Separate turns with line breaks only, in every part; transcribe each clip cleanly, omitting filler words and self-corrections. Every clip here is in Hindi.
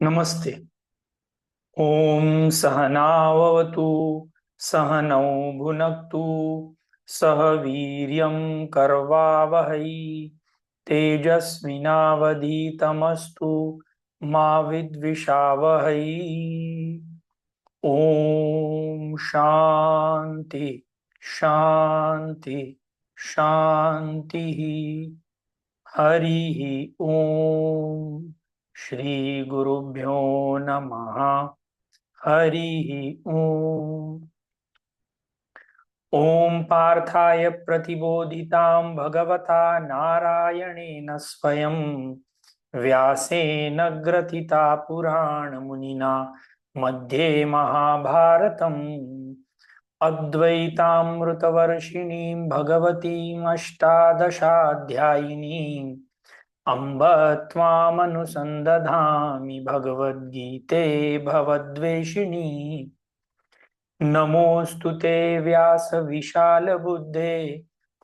नमस्ते। ओम सहनाववतु सहनौ भुनक्तु सह वीर्यं करवावहै तेजस्विनावधीतमस्तु मा विद्विषावहै। ओम शांति शांति शांति। हरि ओम। श्री गुरुभ्यो नमः। हरि ओम। ओम पार्थाय प्रतिबोधितां भगवता नारायणेन स्वयं व्यासेन ग्रथिता पुराण मुनिना मध्ये महाभारतम् अद्वैतामृतवर्षिणीं भगवतीम् अष्टादशाध्यायिनीम् अम्ब त्वामनुसन्दधामि भगवद्गीते भवद्वेषिणी। नमोऽस्तु ते व्यासविशालबुद्धे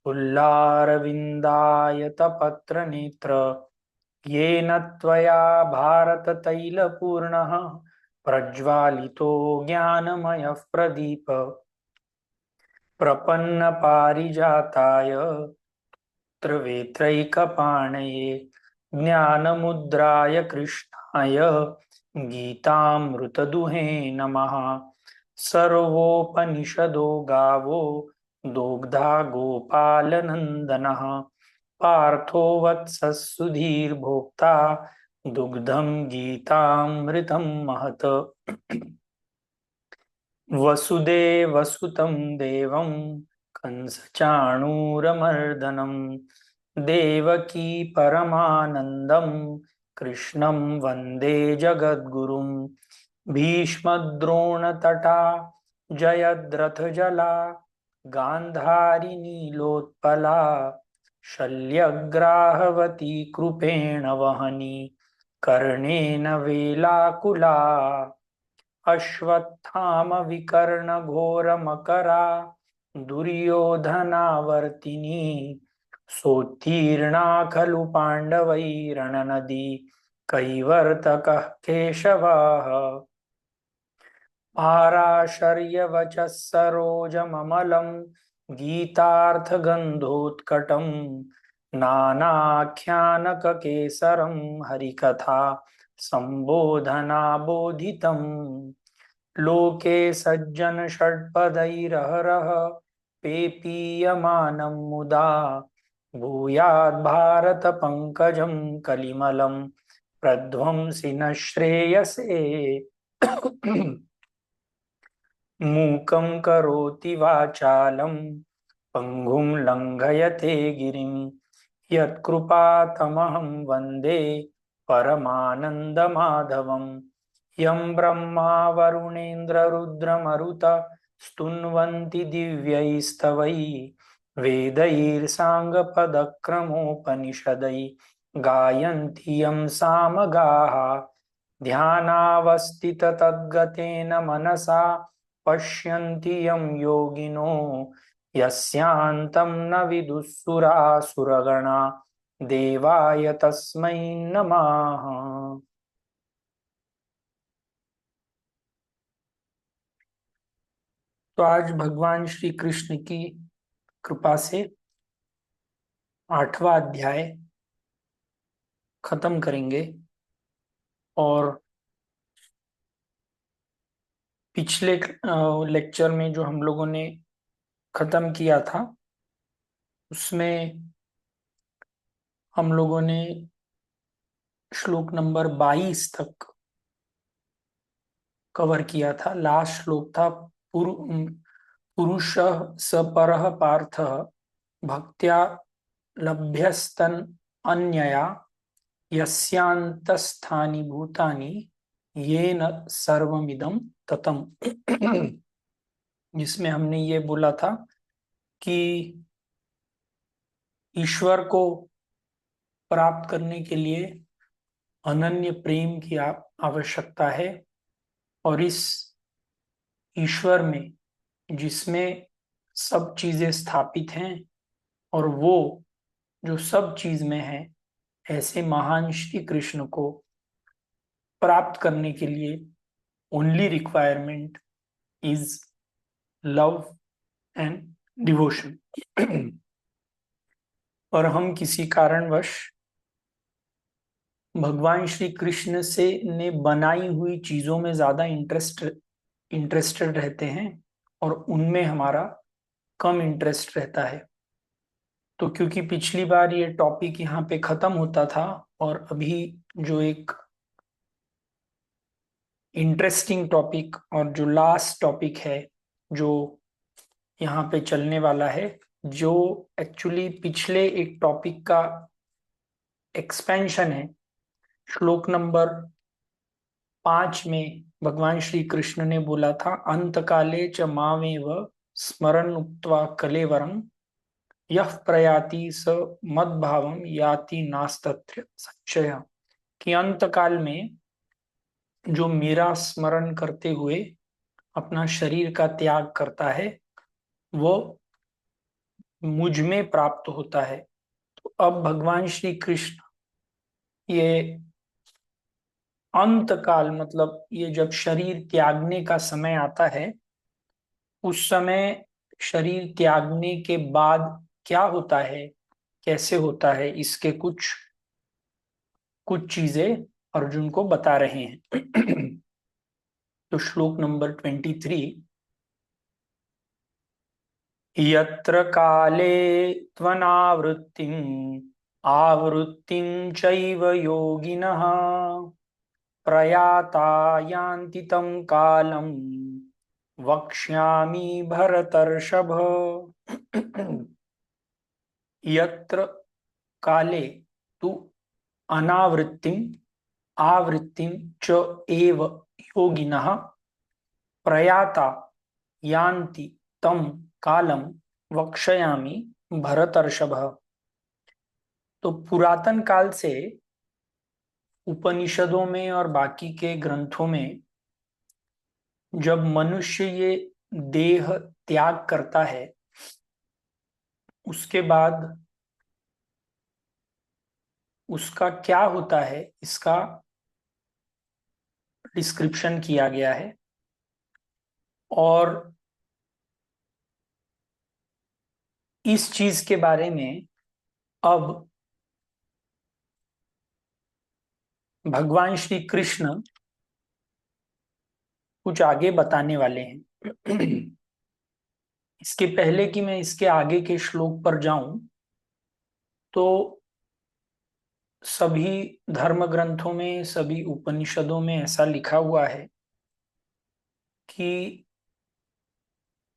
फुल्लारविन्दायतपत्रनेत्र येन त्वया भारततैलपूर्णः प्रज्वालितो ज्ञानमयः प्रदीप प्रपन्नपारिजाताय त्रिवेत्रैकपाणये ज्ञानमुद्राय कृष्णाय गीतामृतदुहे नमः। सर्वोपनिषदो गावो दोग्धा गोपालनन्दनः पार्थो वत्सः सुधीर्भोक्ता दुग्धं गीतामृतं महत्। वसुदेवसुतं देवं कंसचाणूरमर्दनं देवकी परमानन्दं कृष्णं वन्दे जगद्गुरुं। भीष्मद्रोणतटा जयद्रथजला गान्धारी नीलोत्पला शल्यग्राहवती कृपेण वहनी कर्णेन वेलाकुला अश्वत्थामविकर्णघोरमकरा दुर्योधनावर्तिनी सोत्तीर्णा खलु पाण्डवैरणनदी कैवर्तकः केशवः पाराशर्यवचः सरोजममलं गीतार्थगन्धोत्कटं नानाख्यानककेसरं हरिकथा सम्बोधनाबोधितम् लोके सज्जन षट्पदैरहरः पेपीयमानं मुदा भूयात् भारत पंकजं कलिमलं प्रध्वंसि न श्रेयसे। मूकं करोति वाचालं पङ्गुं लङ्घयते गिरिं यत्कृपातमहं वन्दे परमानन्दमाधवम्। यं ब्रह्मा वरुणेन्द्ररुद्रमरुत स्तुन्वन्ति दिव्यैस्तवैः वेदैर्साङ्गपदक्रमोपनिषदैः गायन्ति यं सामगाः ध्यानावस्थिततद्गतेन मनसा पश्यन्ति यं योगिनो यस्यान्तं न विदुःसुरासुरगणा देवाय तस्मै नमः। तो आज भगवान श्री कृष्ण की कृपा से 8वां अध्याय खत्म करेंगे। और पिछले लेक्चर में जो हम लोगों ने खत्म किया था उसमें हम लोगों ने श्लोक नंबर 22 तक कवर किया था। लास्ट श्लोक था पुरुष सपरः पार्थ भक्त्या लभ्यस्तन अन्यया यस्यांतस्थानि भूतानि येन सर्वमिदं ततम्। जिसमें हमने ये बोला था कि ईश्वर को प्राप्त करने के लिए अनन्य प्रेम की आवश्यकता है। और इस ईश्वर में जिसमें सब चीजें स्थापित हैं और वो जो सब चीज में है, ऐसे महान श्री कृष्ण को प्राप्त करने के लिए only requirement is love and devotion. और हम किसी कारणवश भगवान श्री कृष्ण से ने बनाई हुई चीजों में ज्यादा इंटरेस्टेड रहते हैं और उनमें हमारा कम इंटरेस्ट रहता है। तो क्योंकि पिछली बार ये टॉपिक यहाँ पे खत्म होता था और अभी जो एक इंटरेस्टिंग टॉपिक और जो लास्ट टॉपिक है जो यहाँ पे चलने वाला है, जो एक्चुअली पिछले एक टॉपिक का एक्सपेंशन है। श्लोक नंबर 5 में भगवान श्री कृष्ण ने बोला था, अंत काले च मामेव स्मरण उक्त्वा कलेवरम यह प्रयाति स मद्भावम याति नास्तत्र संशय। कि अंत काल में जो मेरा स्मरण करते हुए अपना शरीर का त्याग करता है वो मुझ में प्राप्त होता है। तो अब भगवान श्री कृष्ण ये अंत काल मतलब ये जब शरीर त्यागने का समय आता है, उस समय शरीर त्यागने के बाद क्या होता है, कैसे होता है, इसके कुछ कुछ चीजें अर्जुन को बता रहे हैं। तो श्लोक नंबर 23, यत्र काले त्वनावृत्तिम् आवृत्तिं चैव योगिनः प्रयाता यान्ति तं कालं वक्ष्यामि भरतर्षभ। यत्र काले तु अनावृत्तिं आवृत्तिं च एव योगिनः प्रयाता यान्ति तम कालम वक्ष्यामि भरतर्षभ। तो पुरातन काल से उपनिषदों में और बाकी के ग्रंथों में जब मनुष्य ये देह त्याग करता है, उसके बाद उसका क्या होता है इसका डिस्क्रिप्शन किया गया है। और इस चीज के बारे में अब भगवान श्री कृष्ण कुछ आगे बताने वाले हैं। इसके पहले कि मैं इसके आगे के श्लोक पर जाऊं, तो सभी धर्म ग्रंथों में, सभी उपनिषदों में ऐसा लिखा हुआ है कि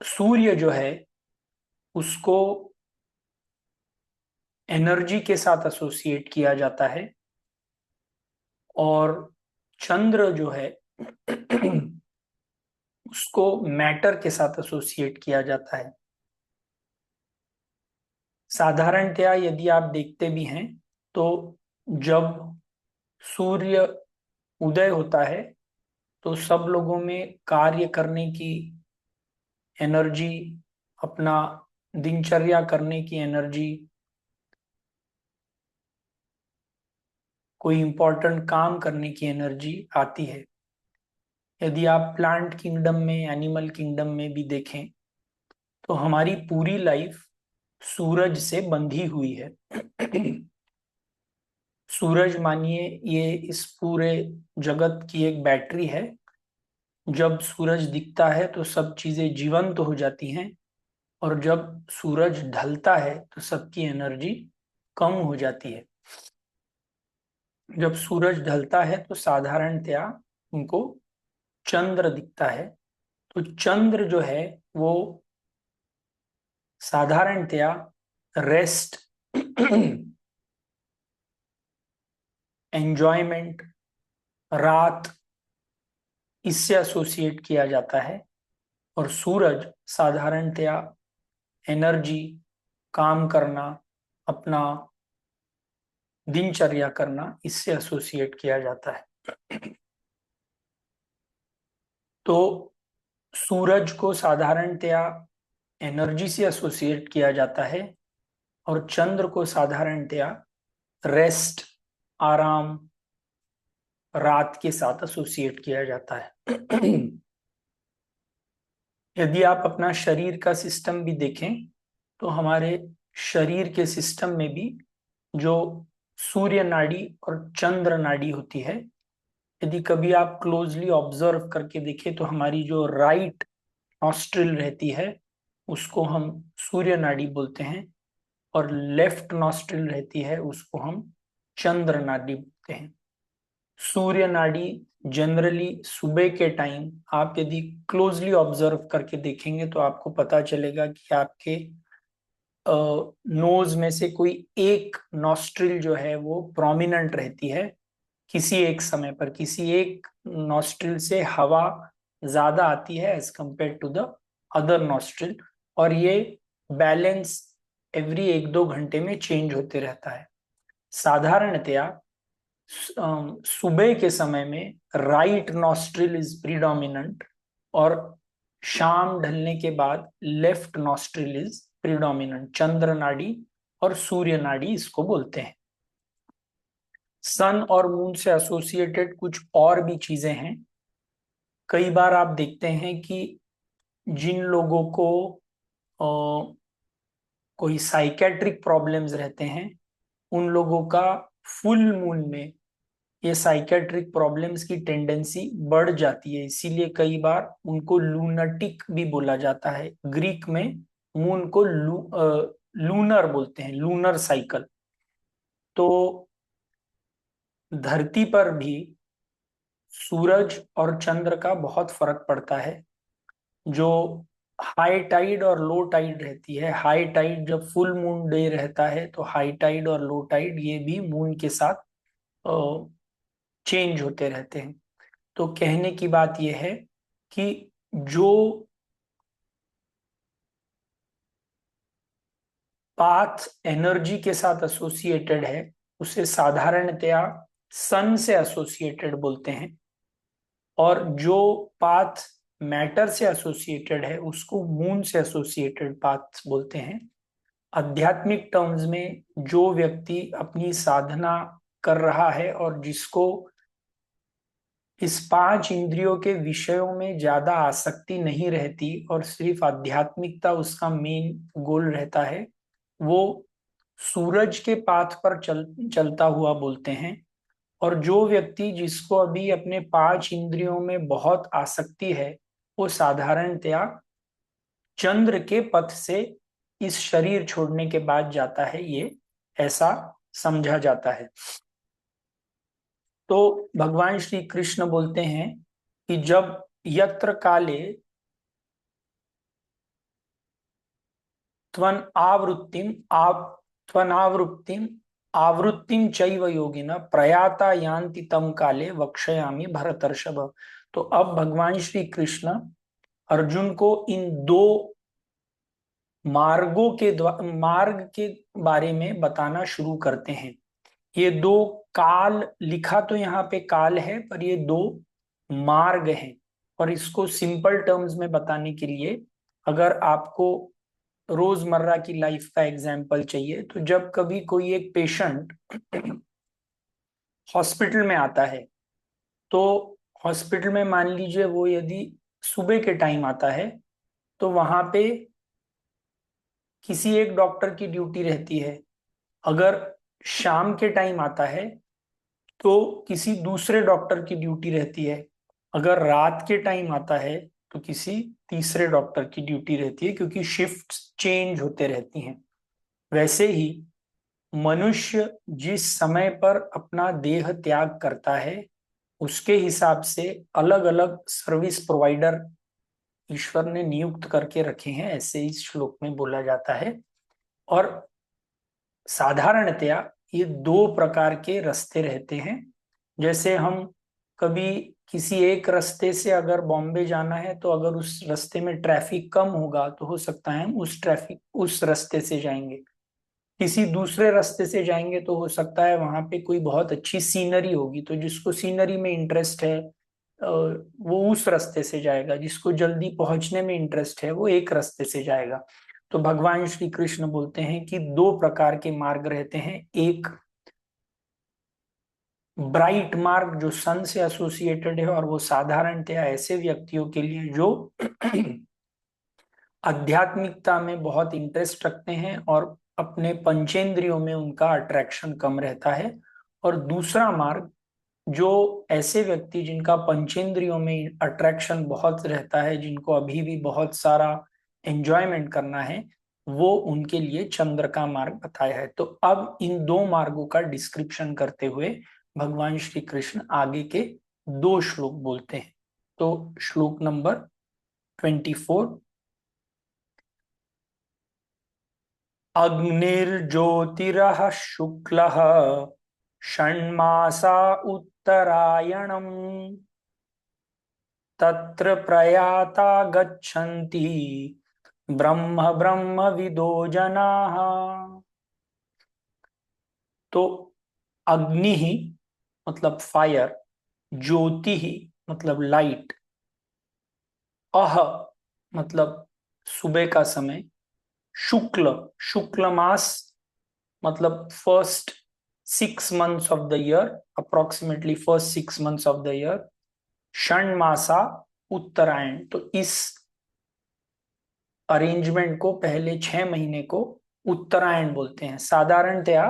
सूर्य जो है उसको एनर्जी के साथ एसोसिएट किया जाता है और चंद्र जो है उसको मैटर के साथ एसोसिएट किया जाता है। साधारणतया यदि आप देखते भी हैं तो जब सूर्य उदय होता है तो सब लोगों में कार्य करने की एनर्जी, अपना दिनचर्या करने की एनर्जी, कोई इंपॉर्टेंट काम करने की एनर्जी आती है। यदि आप प्लांट किंगडम में, एनिमल किंगडम में भी देखें तो हमारी पूरी लाइफ सूरज से बंधी हुई है। सूरज मानिए ये इस पूरे जगत की एक बैटरी है। जब सूरज दिखता है तो सब चीजें जीवंत हो जाती हैं और जब सूरज ढलता है तो सबकी एनर्जी कम हो जाती है। जब सूरज ढलता है तो साधारणतया उनको चंद्र दिखता है। तो चंद्र जो है वो साधारणतया रेस्ट, एंजॉयमेंट, रात, इससे एसोसिएट किया जाता है। और सूरज साधारणतया एनर्जी, काम करना, अपना दिनचर्या करना, इससे एसोसिएट किया जाता है। तो सूरज को साधारणतया एनर्जी से एसोसिएट किया जाता है और चंद्र को साधारणतया रेस्ट, आराम, रात के साथ एसोसिएट किया जाता है। यदि आप अपना शरीर का सिस्टम भी देखें तो हमारे शरीर के सिस्टम में भी जो सूर्य नाड़ी और चंद्र नाड़ी होती है, यदि कभी आप क्लोजली ऑब्जर्व करके देखें तो हमारी जो राइट नॉस्ट्रिल रहती है उसको हम सूर्य नाड़ी बोलते हैं, और लेफ्ट नॉस्ट्रिल रहती है उसको हम चंद्र नाड़ी बोलते हैं। सूर्य नाड़ी जनरली सुबह के टाइम आप यदि क्लोजली ऑब्जर्व करके देखेंगे तो आपको पता चलेगा कि आपके नोज में से कोई एक नॉस्ट्रिल जो है वो प्रोमिनेंट रहती है। किसी एक समय पर किसी एक नॉस्ट्रिल से हवा ज्यादा आती है as compare to the other nostril, और ये बैलेंस एवरी 1-2 घंटे में चेंज होते रहता है। साधारणतया सुबह के समय में राइट नॉस्ट्रिल इज प्रीडोमिनेंट, और शाम ढलने के बाद लेफ्ट नॉस्ट्रिल इज प्रीडोमिनेंट। चंद्र नाड़ी और सूर्य नाड़ी इसको बोलते हैं। सन और मून से एसोसिएटेड कुछ और भी चीजें हैं। कई बार आप देखते हैं कि जिन लोगों को कोई साइकेट्रिक प्रॉब्लम्स रहते हैं, उन लोगों का फुल मून में ये साइकेट्रिक प्रॉब्लम्स की टेंडेंसी बढ़ जाती है, इसीलिए कई बार उनको लूनटिक भी बोला जाता है। ग्रीक में मून को लूनर बोलते हैं, लूनर साइकिल। तो धरती पर भी सूरज और चंद्र का बहुत फर्क पड़ता है। जो हाई टाइड और लो टाइड रहती है, हाई टाइड जब फुल मून डे रहता है तो हाई टाइड और लो टाइड ये भी मून के साथ चेंज होते रहते हैं। तो कहने की बात यह है कि जो पाथ एनर्जी के साथ एसोसिएटेड है उसे साधारणतया सन से एसोसिएटेड बोलते हैं, और जो पाथ मैटर से एसोसिएटेड है उसको मून से एसोसिएटेड पाथ बोलते हैं। आध्यात्मिक टर्म्स में जो व्यक्ति अपनी साधना कर रहा है और जिसको इस 5 इंद्रियों के विषयों में ज्यादा आसक्ति नहीं रहती और सिर्फ आध्यात्मिकता उसका मेन गोल रहता है, वो सूरज के पाथ पर चलता हुआ बोलते हैं। और जो व्यक्ति जिसको अभी अपने 5 इंद्रियों में बहुत आसक्ति है वो साधारणतया चंद्र के पथ से इस शरीर छोड़ने के बाद जाता है, ये ऐसा समझा जाता है। तो भगवान श्री कृष्ण बोलते हैं कि जब यत्र काले त्वन आवृत्तिम त्वनावृत्तिम आवृत्तिम चैव योगिना प्रयाता यान्ति तम काले वक्षयामि भरतर्षभ। तो अब भगवान श्री कृष्ण अर्जुन को इन 2 मार्ग के बारे में बताना शुरू करते हैं। ये 2 काल, लिखा तो यहाँ पे काल है पर ये 2 मार्ग हैं। और इसको सिंपल टर्म्स में बताने के लिए अगर आपको रोजमर्रा की लाइफ का एग्जाम्पल चाहिए तो जब कभी कोई एक पेशेंट हॉस्पिटल में आता है, तो हॉस्पिटल में मान लीजिए वो यदि सुबह के टाइम आता है तो वहां पे किसी एक डॉक्टर की ड्यूटी रहती है। अगर शाम के टाइम आता है तो किसी दूसरे डॉक्टर की ड्यूटी रहती है। अगर रात के टाइम आता है तो किसी तीसरे डॉक्टर की ड्यूटी रहती है, क्योंकि शिफ्ट्स चेंज होते रहती हैं। वैसे ही मनुष्य जिस समय पर अपना देह त्याग करता है उसके हिसाब से अलग अलग सर्विस प्रोवाइडर ईश्वर ने नियुक्त करके रखे हैं, ऐसे इस श्लोक में बोला जाता है। और साधारणतया ये 2 प्रकार के रास्ते रहते हैं। जैसे हम कभी किसी एक रास्ते से अगर बॉम्बे जाना है तो अगर उस रास्ते में ट्रैफिक कम होगा तो हो सकता है हम उस रास्ते से जाएंगे। किसी दूसरे रास्ते से जाएंगे तो हो सकता है वहां पे कोई बहुत अच्छी सीनरी होगी, तो जिसको सीनरी में इंटरेस्ट है वो उस रास्ते से जाएगा, जिसको जल्दी पहुंचने में इंटरेस्ट है वो एक रास्ते से जाएगा। तो भगवान श्री कृष्ण बोलते हैं कि 2 प्रकार के मार्ग रहते हैं। एक ब्राइट मार्ग जो सन से एसोसिएटेड है, और वो साधारणतया ऐसे व्यक्तियों के लिए जो आध्यात्मिकता में बहुत इंटरेस्ट रखते हैं और अपने पंचेंद्रियों में उनका अट्रैक्शन कम रहता है। और दूसरा मार्ग जो ऐसे व्यक्ति जिनका पंचेंद्रियों में अट्रैक्शन बहुत रहता है, जिनको अभी भी बहुत सारा एंजॉयमेंट करना है, वो उनके लिए चंद्र का मार्ग बताया है। तो अब इन दो मार्गों का डिस्क्रिप्शन करते हुए भगवान श्री कृष्ण आगे के दो श्लोक बोलते हैं। तो श्लोक नंबर 24, अग्निर्ज्योतिरः शुक्लः षण्मासा उत्तरायणम् तत्र प्रयाता गच्छन्ति ब्रह्म ब्रह्म विदो जनाः। तो अग्नि ही मतलब फायर, ज्योति ही मतलब लाइट, अह मतलब सुबह का समय, शुक्ल शुक्ल मास मतलब first 6 months of the year, approximately first 6 months of the year, षण मासा उत्तरायण। तो इस अरेंजमेंट को, पहले 6 महीने को उत्तरायण बोलते हैं। साधारणतया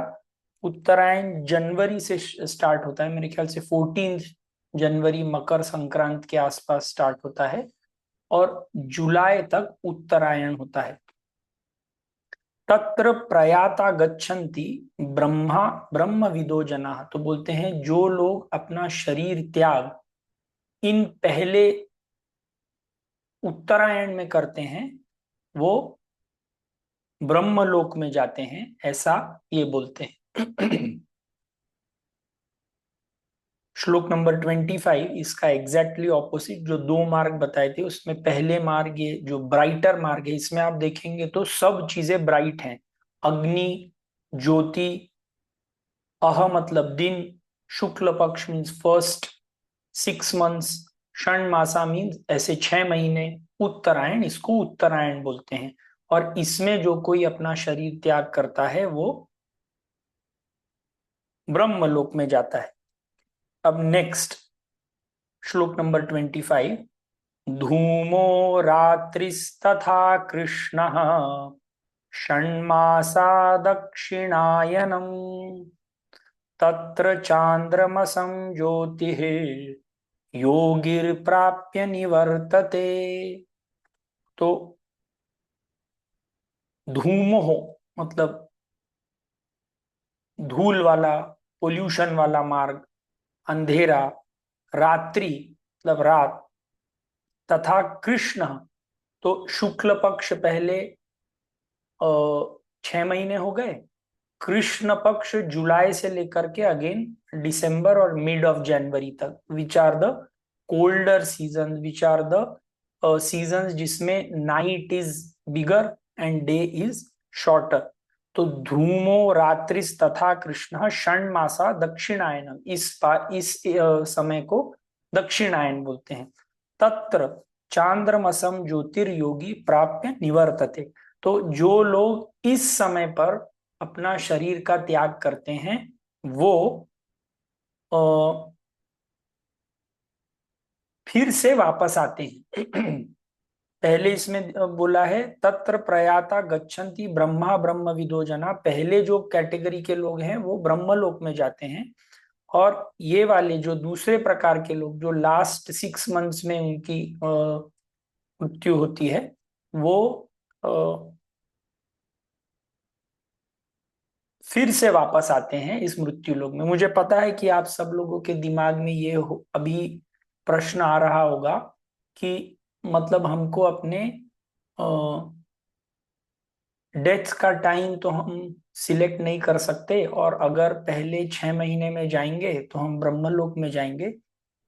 उत्तरायण जनवरी से स्टार्ट होता है, मेरे ख्याल से 14 जनवरी मकर संक्रांत के आसपास स्टार्ट होता है, और जुलाई तक उत्तरायण होता है। तत्र प्रयाता गच्छन्ति ब्रह्मा ब्रह्म विदो जना। तो बोलते हैं जो लोग अपना शरीर त्याग इन पहले उत्तरायण में करते हैं, वो ब्रह्मलोक में जाते हैं, ऐसा ये बोलते हैं। श्लोक नंबर 25 इसका एग्जैक्टली ऑपोजिट, जो दो मार्ग बताए थे उसमें पहले मार्ग, ये जो ब्राइटर मार्ग है, इसमें आप देखेंगे तो सब चीजें ब्राइट हैं। अग्नि, ज्योति, अह मतलब दिन, शुक्ल पक्ष मीन्स फर्स्ट 6 months, षण मासा मीन्स ऐसे 6 महीने, उत्तरायण इसको उत्तरायण बोलते हैं। और इसमें जो कोई अपना शरीर त्याग करता है वो ब्रह्मलोक में जाता है। अब नेक्स्ट श्लोक नंबर 25, धूमो रात्रिस्तथा कृष्णः षण्मासा दक्षिणायनम् तत्र चांद्रमसं ज्योतिः योगिर्प्राप्य निवर्तते। तो धूमो मतलब धूल वाला, पोल्यूशन वाला मार्ग, अंधेरा, रात्रि मतलब रात, तथा कृष्ण तो शुक्ल पक्ष पहले 6 महीने हो गए, कृष्ण पक्ष जुलाई से लेकर के अगेन दिसंबर और मिड ऑफ जनवरी तक, which are the colder season, which are the season जिसमें night is bigger and day is shorter. तो धूमो रात्रिस तथा कृष्ण षण मासा दक्षिणायनम, इस समय को दक्षिणायन बोलते हैं। तत्र चांद्रमसम ज्योतिर्योगी प्राप्य निवर्तते। तो जो लोग इस समय पर अपना शरीर का त्याग करते हैं वो फिर से वापस आते हैं। पहले इसमें बोला है तत्र प्रयाता गच्छन्ति ब्रह्मा ब्रह्म विदो जना, पहले जो कैटेगरी के लोग हैं वो ब्रह्मलोक में जाते हैं। और ये वाले जो दूसरे प्रकार के लोग, जो लास्ट 6 months में उनकी मृत्यु होती है, वो फिर से वापस आते हैं इस मृत्यु लोक में। मुझे पता है कि आप सब लोगों के दिमाग में ये अभी प्रश्न आ रहा होगा कि मतलब हमको अपने डेथ का टाइम तो हम सिलेक्ट नहीं कर सकते, और अगर पहले 6 महीने में जाएंगे तो हम ब्रह्मलोक में जाएंगे,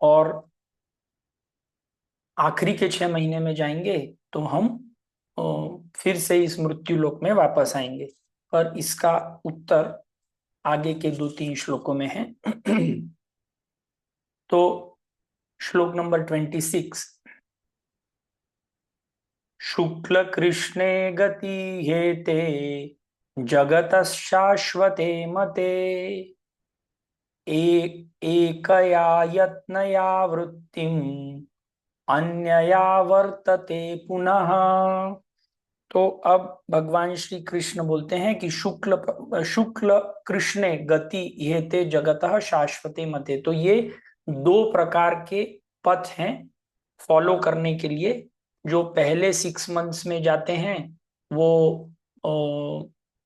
और आखिरी के 6 महीने में जाएंगे तो हम अ, फिर से इस मृत्यु लोक में वापस आएंगे। और इसका उत्तर आगे के 2-3 श्लोकों में है। तो श्लोक नंबर 26, शुक्ल कृष्णे गति हेते जगत शाश्वते मते एकया यत्नया वृत्तिम अन्यया वर्तते पुनः। तो अब भगवान श्री कृष्ण बोलते हैं कि शुक्ल शुक्ल कृष्णे गति इहेते जगतः शाश्वते मते। तो ये दो प्रकार के पथ हैं फॉलो करने के लिए। जो पहले 6 मंथ्स में जाते हैं वो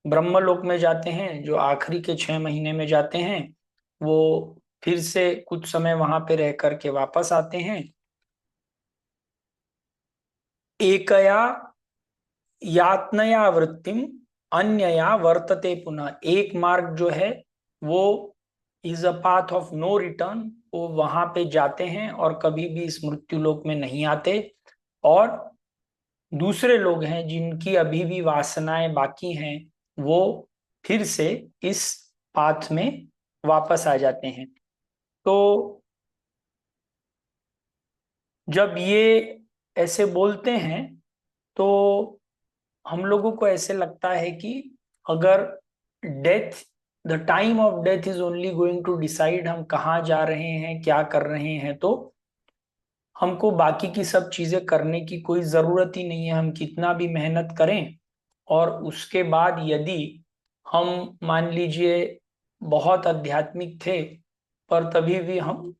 ब्रह्मलोक में जाते हैं, जो आखिरी के 6 महीने में जाते हैं वो फिर से कुछ समय वहां पे रह करके वापस आते हैं। एकया यातनया वृत्तिम अन्यया वर्तते पुनः। एक मार्ग जो है वो is a path of no return, वो वहां पे जाते हैं और कभी भी इस मृत्यु लोक में नहीं आते। और दूसरे लोग हैं जिनकी अभी भी वासनाएं बाकी हैं, वो फिर से इस पाथ में वापस आ जाते हैं। तो जब ये ऐसे बोलते हैं तो हम लोगों को ऐसे लगता है कि अगर death, the time of death is only going to decide हम कहाँ जा रहे हैं, क्या कर रहे हैं, तो हमको बाकी की सब चीजें करने की कोई जरूरत ही नहीं है। हम कितना भी मेहनत करें और उसके बाद यदि हम मान लीजिए बहुत आध्यात्मिक थे पर तभी भी हम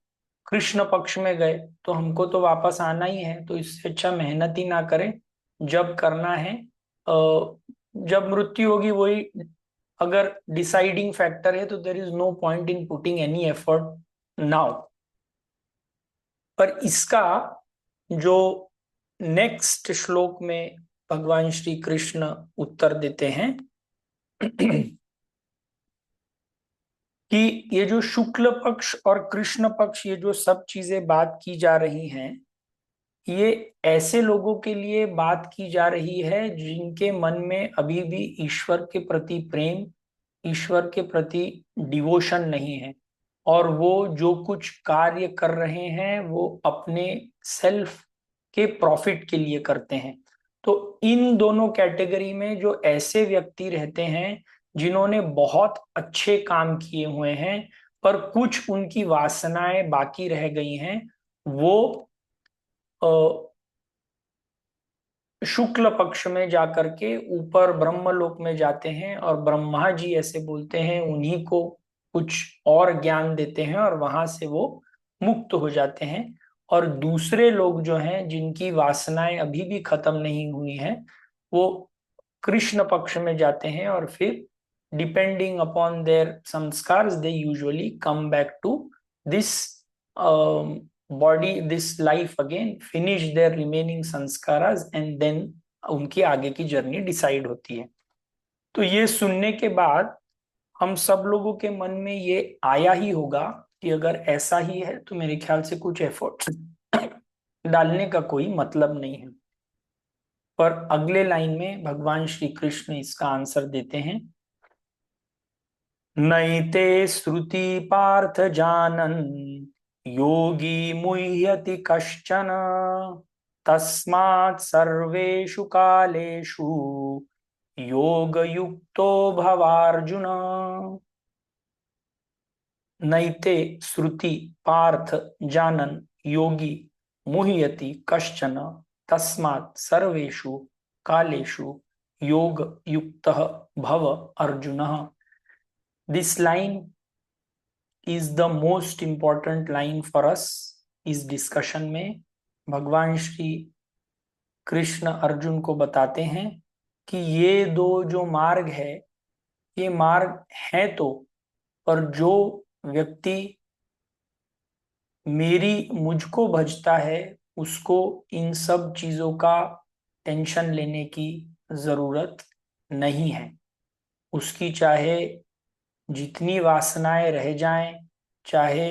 कृष्ण पक्ष में गए तो हमको तो वापस आना ही है। तो इससे अच्छा मेहनत ही ना करें। जब करना है जब मृत्यु होगी वही अगर डिसाइडिंग फैक्टर है तो there is no point in putting any effort now. पर इसका जो नेक्स्ट श्लोक में भगवान श्री कृष्ण उत्तर देते हैं कि ये जो शुक्ल पक्ष और कृष्ण पक्ष, ये जो सब चीजें बात की जा रही हैं, ये ऐसे लोगों के लिए बात की जा रही है जिनके मन में अभी भी ईश्वर के प्रति प्रेम, ईश्वर के प्रति डिवोशन नहीं है। और वो जो कुछ कार्य कर रहे हैं वो अपने सेल्फ के प्रॉफिट के लिए करते हैं। तो इन दोनों कैटेगरी में जो ऐसे व्यक्ति रहते हैं जिन्होंने बहुत अच्छे काम किए हुए हैं पर कुछ उनकी वासनाएं बाकी रह गई हैं, वो अ, शुक्ल पक्ष में जाकर के ऊपर ब्रह्मलोक में जाते हैं और ब्रह्मा जी ऐसे बोलते हैं उन्हीं को कुछ और ज्ञान देते हैं और वहां से वो मुक्त हो जाते हैं। और दूसरे लोग जो हैं जिनकी वासनाएं अभी भी खत्म नहीं हुई हैं वो कृष्ण पक्ष में जाते हैं और फिर depending upon their samskaras they usually come back to this body, this life again, finish their remaining samskaras and then उनकी आगे की जर्नी डिसाइड होती है। तो ये सुनने के बाद हम सब लोगों के मन में ये आया ही होगा कि अगर ऐसा ही है तो मेरे ख्याल से कुछ एफर्ट डालने का कोई मतलब नहीं है। पर अगले लाइन में भगवान श्री कृष्ण इसका आंसर देते हैं, नैते श्रुति पार्थ जानन योगी मुह्यति कश्चन तस्मात् सर्वेषु कालेषु योग युक्तो भवार्जुन। नैते श्रुति पार्थ जानन योगी मुह्यति कश्चन तस्मात् सर्वेषु कालेषु योग युक्तः भव Arjun. This line is the most important line for us इस डिस्कशन में। भगवान श्री कृष्ण अर्जुन को बताते हैं कि ये दो जो मार्ग है ये मार्ग है तो, पर जो व्यक्ति मेरी मुझको भजता है उसको इन सब चीजों का टेंशन लेने की जरूरत नहीं है। उसकी चाहे जितनी वासनाएं रह जाएं, चाहे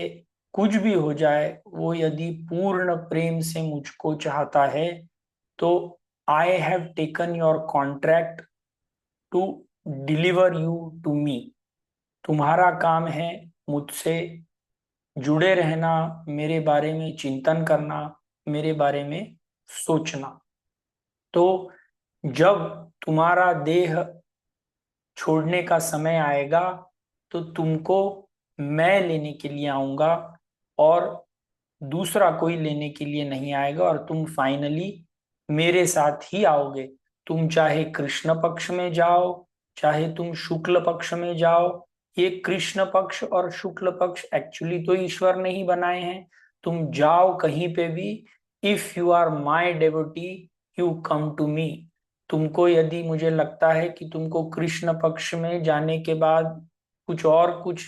कुछ भी हो जाए, वो यदि पूर्ण प्रेम से मुझको चाहता है तो I have taken your contract to deliver you to me. तुम्हारा काम है मुझसे जुड़े रहना, मेरे बारे में चिंतन करना, मेरे बारे में सोचना। तो जब तुम्हारा देह छोड़ने का समय आएगा तो तुमको मैं लेने के लिए आऊंगा और दूसरा कोई लेने के लिए नहीं आएगा, और तुम फाइनली मेरे साथ ही आओगे। तुम चाहे कृष्ण पक्ष में जाओ, चाहे तुम शुक्ल पक्ष में जाओ। ये कृष्ण पक्ष और शुक्ल पक्ष एक्चुअली तो ईश्वर ने ही बनाए हैं। तुम जाओ कहीं पे भी, if you are my devotee you come to me. तुमको यदि मुझे लगता है कि तुमको कृष्ण पक्ष में जाने के बाद कुछ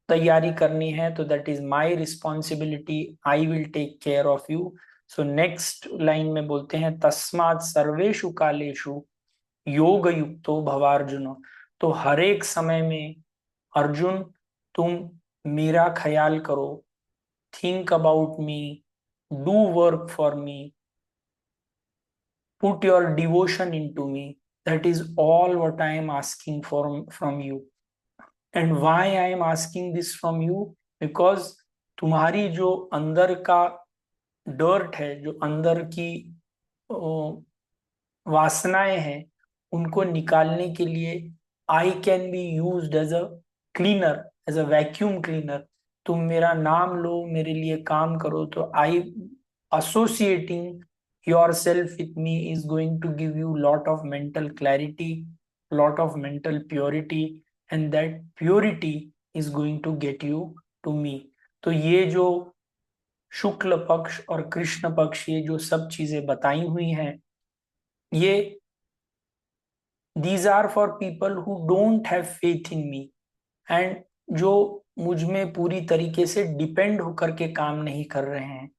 तैयारी करनी है, तो that is my responsibility, I will take care of you. So next line में बोलते हैं, तस्मात् सर्वेषु कालेषु योग युक्तो भवार्जुन। तो हर एक समय में अर्जुन तुम मेरा ख्याल करो, think about me, do work for me, put your devotion in to me. That is all what I am asking for from you. And why I am asking this from you, because तुम्हारी जो अंदर का डर्ट है, जो अंदर की वासनाएं हैं, उनको निकालने के लिए I can be used as a cleaner, as a vacuum cleaner. तुम मेरा नाम लो, मेरे लिए काम करो, तो आई associating yourself with me is going to give you lot of mental clarity, lot of mental purity, and that purity is going to get you to me। तो ये जो शुक्ल पक्ष और कृष्ण पक्ष, ये जो सब चीजें बताई हुई हैं, ये these are for people who don't have faith in me, and जो मुझ में पूरी तरीके से डिपेंड होकर के काम नहीं कर रहे हैं।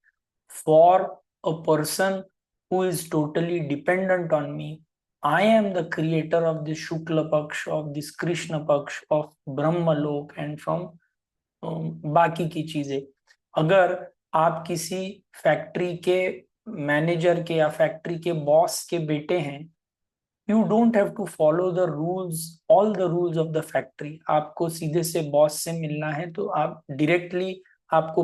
For a person who is totally dependent on me, I am the creator of this shukla paksha, of this Krishna पक्ष, ऑफ ब्रह्मलोक एंड फ्रॉम बाकी की चीजें। अगर आप किसी फैक्ट्री के मैनेजर के या फैक्ट्री के बॉस के बेटे हैं, you don't have to follow the rules, all the rules of the factory. आपको सीधे से बॉस से मिलना है तो आप डायरेक्टली, आपको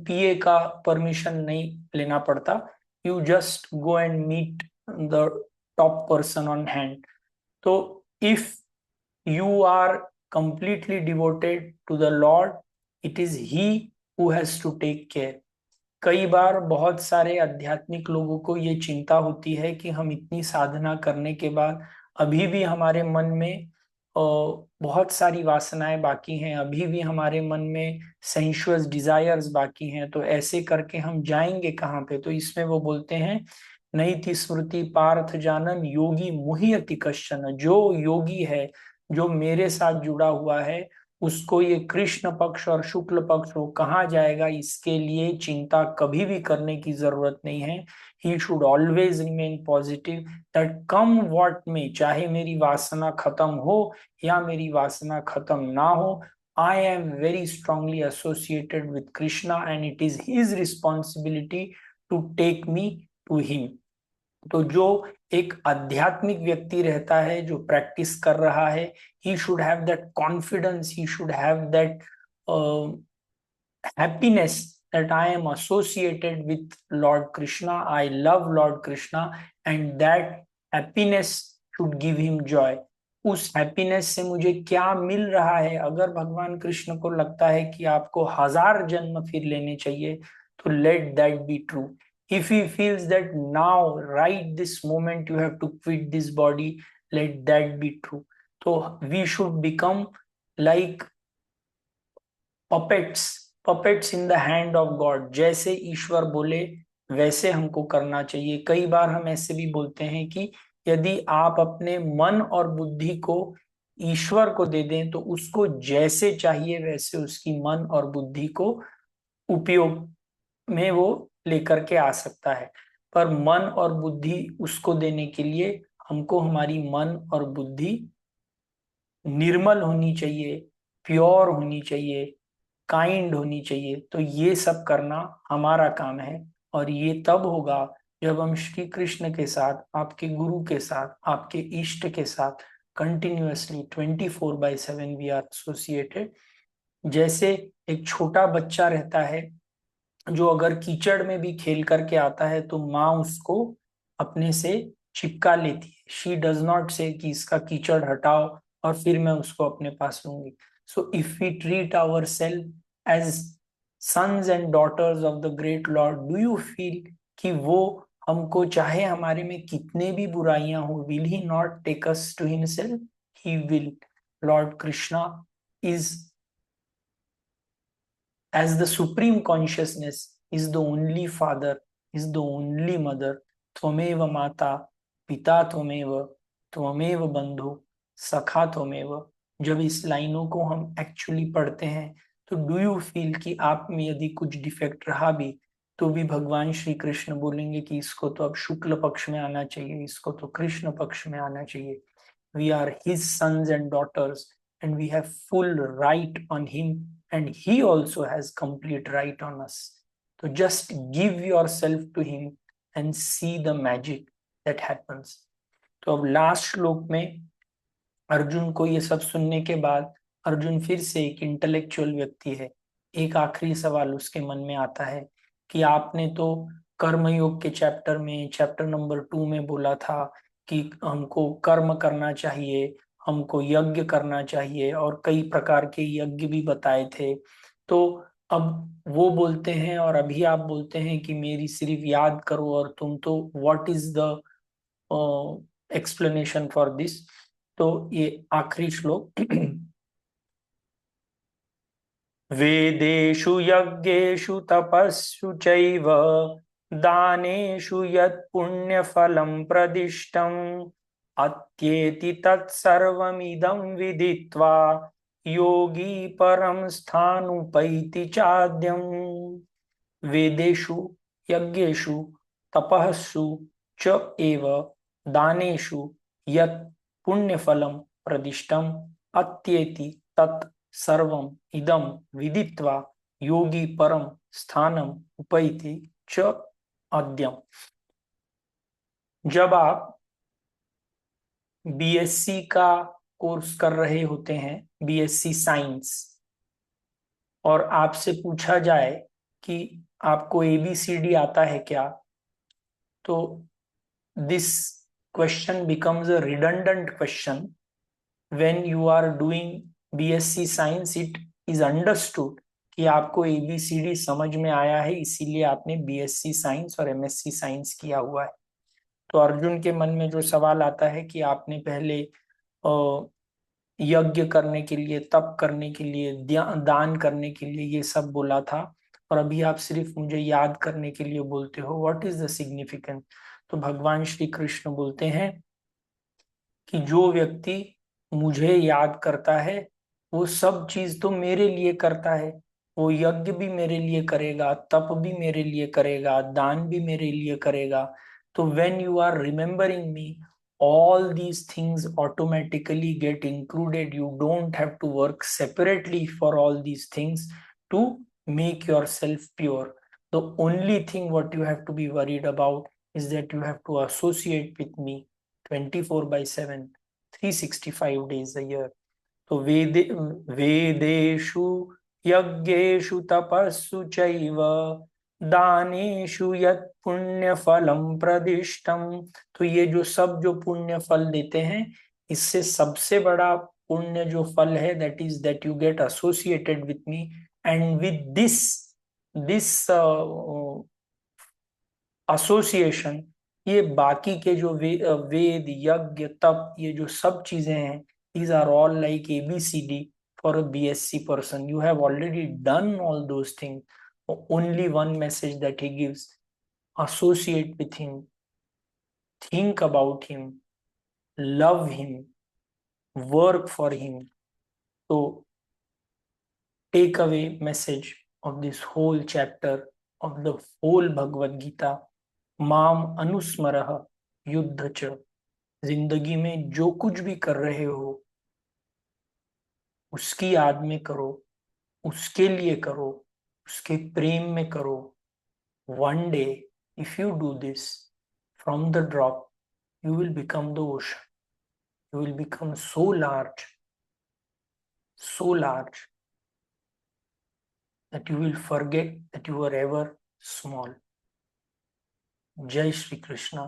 पीए का परमिशन नहीं लेना पड़ता। You just go and meet the top person on hand. तो if you are completely devoted to the Lord, it is He who has to take care। कई बार बहुत सारे आध्यात्मिक लोगों को ये चिंता होती है कि हम इतनी साधना करने के बाद अभी भी हमारे मन में बहुत सारी वासनाएं बाकी हैं, अभी भी हमारे मन में सेंशुअस डिजायर्स बाकी हैं, तो ऐसे करके हम जाएंगे कहाँ पे। तो इसमें वो बोलते हैं, नहीं थी स्मृति पार्थ जानन योगी मुह्यति कश्चन। जो योगी है, जो मेरे साथ जुड़ा हुआ है, उसको ये कृष्ण पक्ष और शुक्ल पक्ष वो कहाँ जाएगा, इसके लिए चिंता कभी भी करने की जरूरत नहीं है। He should always remain positive, that come what में, चाहे मेरी वासना खत्म हो या मेरी वासना खत्म ना हो, I am very strongly associated with Krishna and it is his responsibility to take me to him. तो जो एक आध्यात्मिक व्यक्ति रहता है, जो प्रैक्टिस कर रहा है, he should have that confidence, he should have that happiness that I am associated with Lord Krishna, I love Lord Krishna, and that happiness should give him joy। उस हैप्पीनेस से मुझे क्या मिल रहा है, अगर भगवान कृष्ण को लगता है कि आपको 1000 जन्म फिर लेने चाहिए, तो let that be true. If he feels that now, right this moment, you have to quit this body, let that be true। तो we should become like puppets in the hand of God। जैसे ईश्वर बोले वैसे हमको करना चाहिए। कई बार हम ऐसे भी बोलते हैं कि यदि आप अपने मन और बुद्धि को ईश्वर को दे दें, तो उसको जैसे चाहिए वैसे उसकी मन और बुद्धि को उपयोग में वो लेकर के आ सकता है। पर मन और बुद्धि उसको देने के लिए हमको हमारी मन और बुद्धि निर्मल होनी चाहिए, प्योर होनी चाहिए, काइंड होनी चाहिए। तो ये सब करना हमारा काम है, और ये तब होगा जब हम श्री कृष्ण के साथ, आपके गुरु के साथ, आपके इष्ट के साथ कंटिन्यूअसली 24/7 वी आर एसोसिएटेड। जैसे एक छोटा बच्चा रहता है, जो अगर कीचड़ में भी खेल करके आता है तो माँ उसको अपने से चिपका लेती है। शी डज नॉट से कि इसका कीचड़ हटाओ और फिर मैं उसको अपने पास लूंगी। So if we treat ourselves as sons and daughters of the great Lord, do you feel कि वो हमको चाहे हमारे में कितने भी बुराइयां हो, will he not take us to himself? He will. Lord Krishna is, as the supreme consciousness, is the only father, is the only mother. त्वमेव माता पिता त्वमेव, त्वमेव बंधु सखा त्वमेव. जब इस लाइनों को हम एक्चुअली पढ़ते हैं तो डू यू फील कि आप में यदि कुछ डिफेक्ट रहा भी तो भी भगवान श्री कृष्ण बोलेंगे कि इसको तो अब शुक्ल पक्ष में आना चाहिए, इसको तो कृष्ण पक्ष में आना चाहिए. We are his sons and daughters and we have full right on him and he also has complete right on us. So just give yourself to him and see the magic that happens. तो अब लास्ट श्लोक में अर्जुन को ये सब सुनने के बाद अर्जुन फिर से एक इंटेलेक्चुअल व्यक्ति है. एक आखिरी सवाल उसके मन में आता है कि आपने तो कर्मयोग के चैप्टर में, चैप्टर नंबर 2 में बोला था कि हमको कर्म करना चाहिए, हमको यज्ञ करना चाहिए और कई प्रकार के यज्ञ भी बताए थे. तो अब वो बोलते हैं और अभी आप बोलते हैं कि मेरी सिर्फ याद करो और तुम तो what is the explanation for this. तो ये आखिरी श्लोक वेदेषु यज्ञेषु तपस्सु चैव दानेषु यत् पुण्यफलं प्रदिष्टम् अत्येति तत्सर्वमिदं विदित्वा योगी परं स्थानुपैति चाद्यम्. वेदेषु यज्ञेषु तपस्सु च एव दानेषु यत् पुण्यफलं प्रदिष्टम् अत्येति तत् सर्वम इदम विदित्वा योगी परम स्थानम उपैति च अद्यम. जब आप बीएससी का कोर्स कर रहे होते हैं, बीएससी साइंस, और आपसे पूछा जाए कि आपको एबीसीडी आता है क्या, तो this question becomes a redundant question. When you are doing BSc science it is understood कि आपको एबीसीडी समझ में आया है, इसीलिए आपने बीएससी साइंस और एमएससी साइंस किया हुआ है. तो अर्जुन के मन में जो सवाल आता है कि आपने पहले यज्ञ करने के लिए, तप करने के लिए, दान करने के लिए ये सब बोला था और अभी आप सिर्फ मुझे याद करने के लिए बोलते हो, व्हाट इज द सिग्निफिकेंस. तो भगवान श्री कृष्ण बोलते हैं कि जो व्यक्ति मुझे याद करता है वो सब चीज तो मेरे लिए करता है. वो यज्ञ भी मेरे लिए करेगा, तप भी मेरे लिए करेगा, दान भी मेरे लिए करेगा. तो when you are remembering me, all these things automatically get included. You don't have to work separately for all these things to make yourself pure. The only thing what you have to be worried about is that you have to associate with me 24/7, 365 days a year. तो वेदेषु यज्ञेषु तपस्सु चैव दानेषु यत् पुण्य फलम प्रदिष्टम. तो ये जो सब जो पुण्य फल देते हैं, इससे सबसे बड़ा पुण्य जो फल है that is that you get associated with me and with this association ये बाकी के जो वेद यज्ञ तप ये जो सब चीजें हैं, these are all like ABCD for a BSc person. You have already done all those things. Only one message that he gives: associate with him, think about him, love him, work for him. So take away message of this whole chapter of the whole Bhagavad Gita. माम अनुस्मरः युद्ध च. जिंदगी में जो कुछ भी कर रहे हो उसकी याद में करो, उसके लिए करो, उसके प्रेम में करो. One day if you do this, from the drop you will become the ocean. You will become so large that you will forget that you were ever small. Jai Shri Krishna.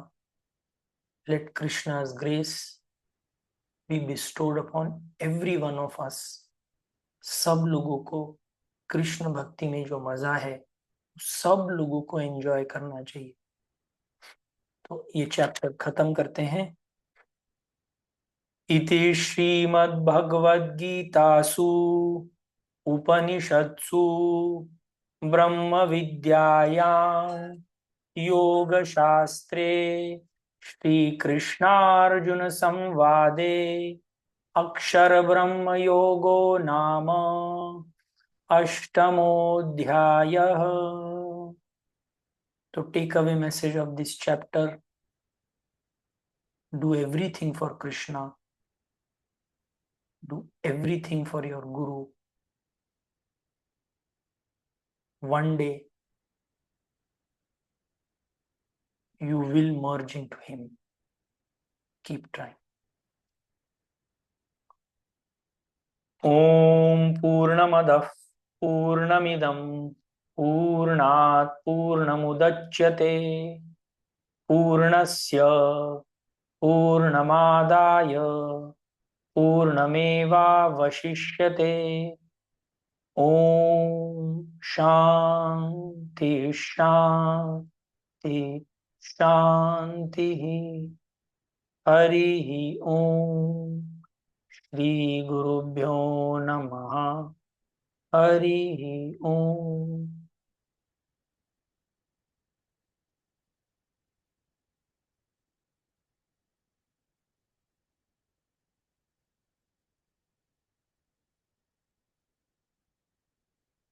Let Krishna's grace be bestowed upon every one of us. सब लोगों को कृष्ण भक्ति में जो मजा है सब लोगों को एंजॉय करना चाहिए। तो ये चैप्टर खत्म करते हैं। इति श्रीमद्भगवद्गीतासु उपनिषत्सु ब्रह्म विद्यायां योगशास्त्रे श्रीकृष्णार्जुन संवादे अक्षर ब्रह्म योगो नाम अष्टमोऽध्यायः। तो take away message of this chapter: do everything for Krishna, do everything for your guru. One day you will merge into him. Keep trying. Om Purnamadah Purnamidam Purnat Purnamudachyate Purnasya Purnamadaya Purnamevavashishyate. Om Shanti Shanti Shanti. Hari Om. श्री गुरुभ्यो नमः। हरि ओम।